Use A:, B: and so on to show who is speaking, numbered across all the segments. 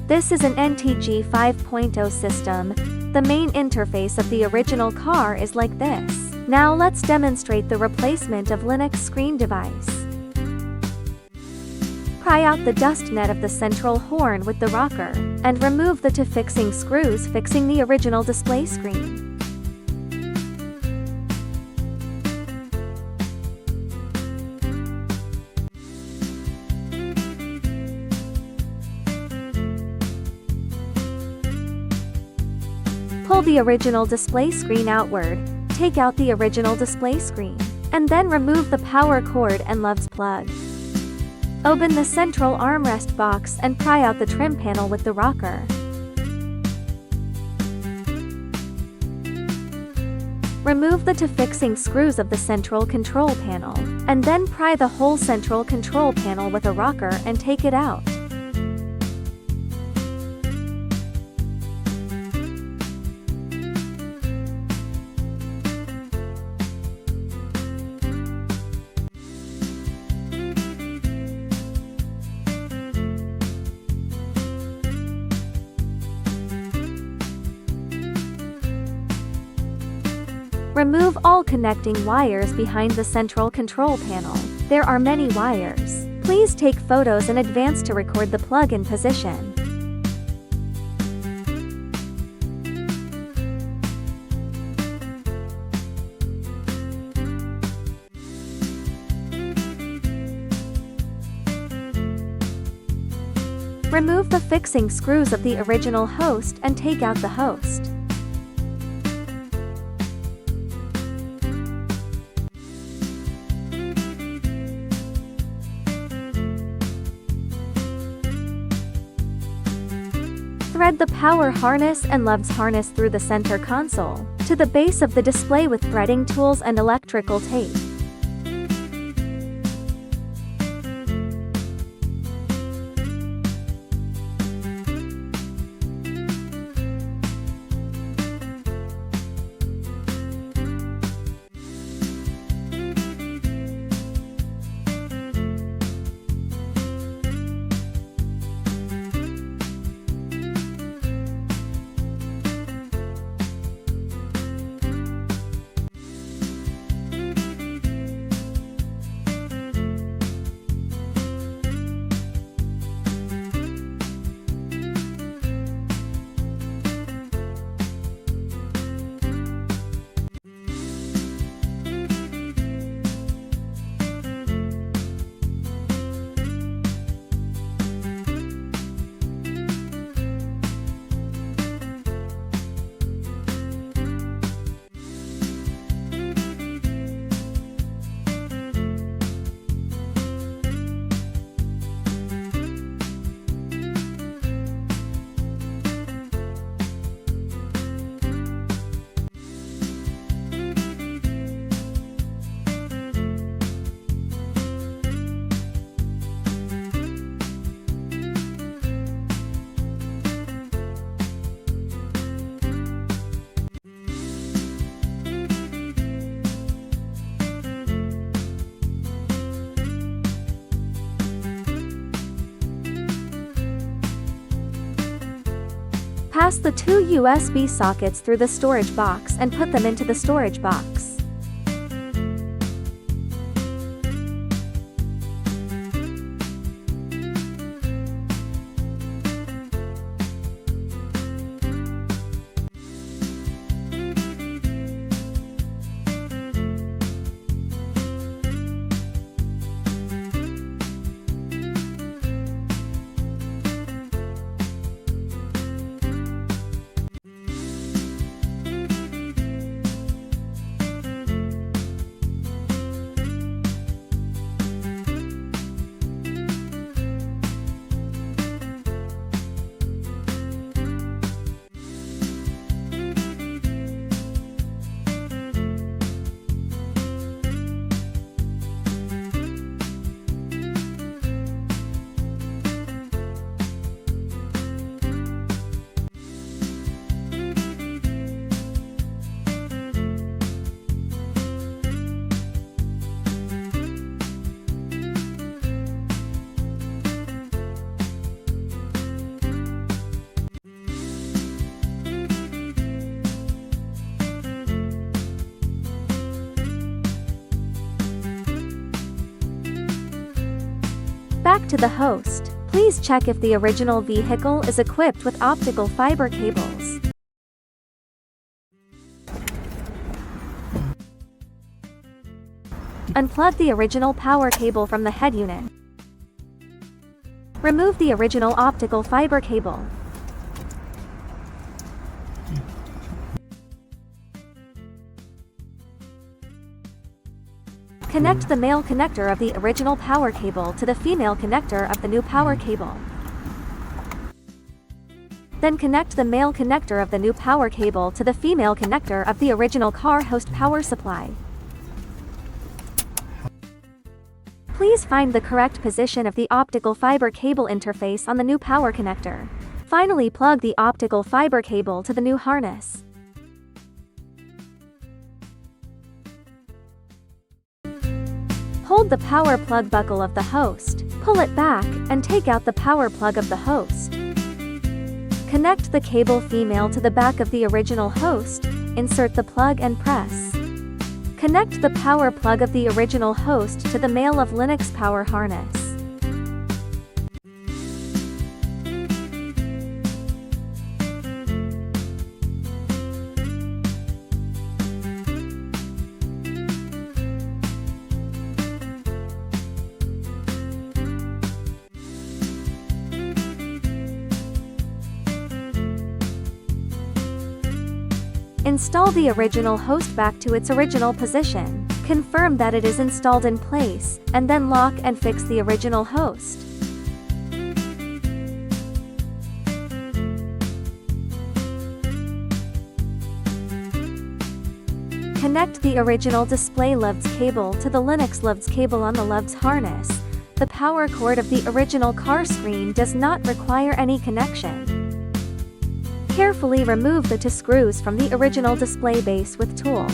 A: This is an NTG 5.0 system. The main interface of the original car is like this. Now let's demonstrate the replacement of Linux screen device. Pry out the dust net of the central horn with the rocker, and remove the two fixing screws fixing the original display screen. Pull the original display screen outward, take out the original display screen, and then remove the power cord and LUVs plug. Open the central armrest box and pry out the trim panel with the rocker. Remove the two fixing screws of the central control panel, and then pry the whole central control panel with a rocker and take it out. Remove all connecting wires behind the central control panel. There are many wires. Please take photos in advance to record the plug-in position. Remove the fixing screws of the original host and take out the host. Thread the power harness and LUVs harness through the center console to the base of the display with threading tools and electrical tape. Pass the two USB sockets through the storage box and put them into the storage box. back to the host. Please check if the original vehicle is equipped with optical fiber cables. Unplug the original power cable from the head unit. Remove the original optical fiber cable. Connect the male connector of the original power cable to the female connector of the new power cable. Then connect the male connector of the new power cable to the female connector of the original car host power supply. Please find the correct position of the optical fiber cable interface on the new power connector. Finally, plug the optical fiber cable to the new harness. Hold the power plug buckle of the host, pull it back, and take out the power plug of the host. Connect the cable female to the back of the original host, insert the plug and press. Connect the power plug of the original host to the male of Linux power harness. Install the original host back to its original position. Confirm that it is installed in place, and then lock and fix the original host. Connect the original display LUVDS cable to the Linux LUVDS cable on the LUVDS harness. The power cord of the original car screen does not require any connection. Carefully remove the two screws from the original display base with tool.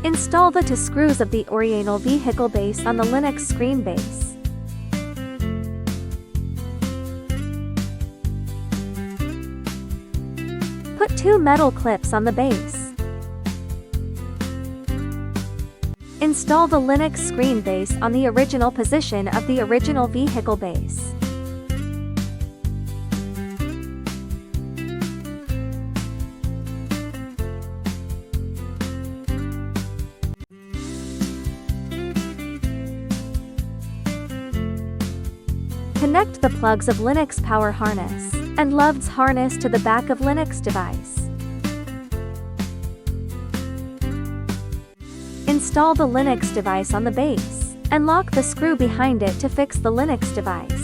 A: Install the two screws of the original vehicle base on the Linux screen base. Put two metal clips on the base. Install the Linux screen base on the original position of the original vehicle base. Connect the plugs of Linux power harness and LUVDS harness to the back of Linux device. Install the Linux device on the base, and lock the screw behind it to fix the Linux device.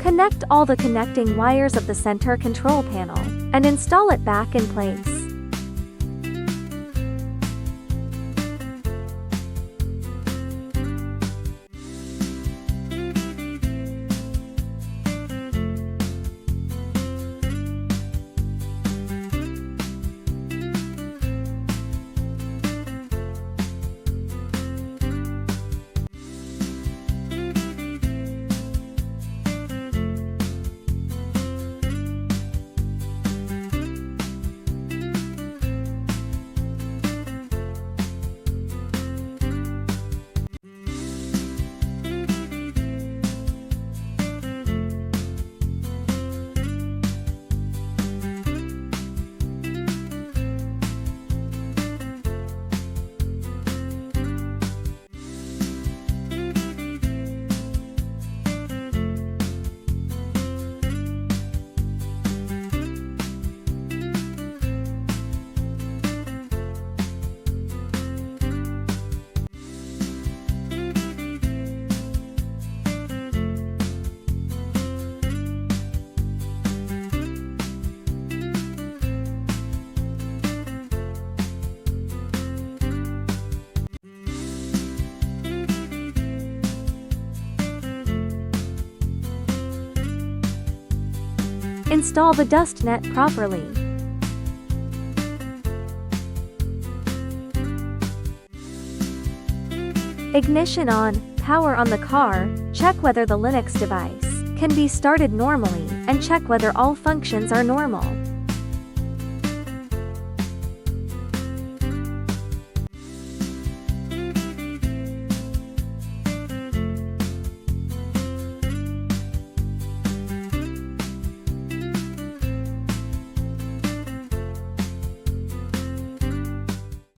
A: Connect all the connecting wires of the center control panel, and install it back in place. Install the dust net properly. Ignition on, power on the car, check whether the Linux device can be started normally, and check whether all functions are normal.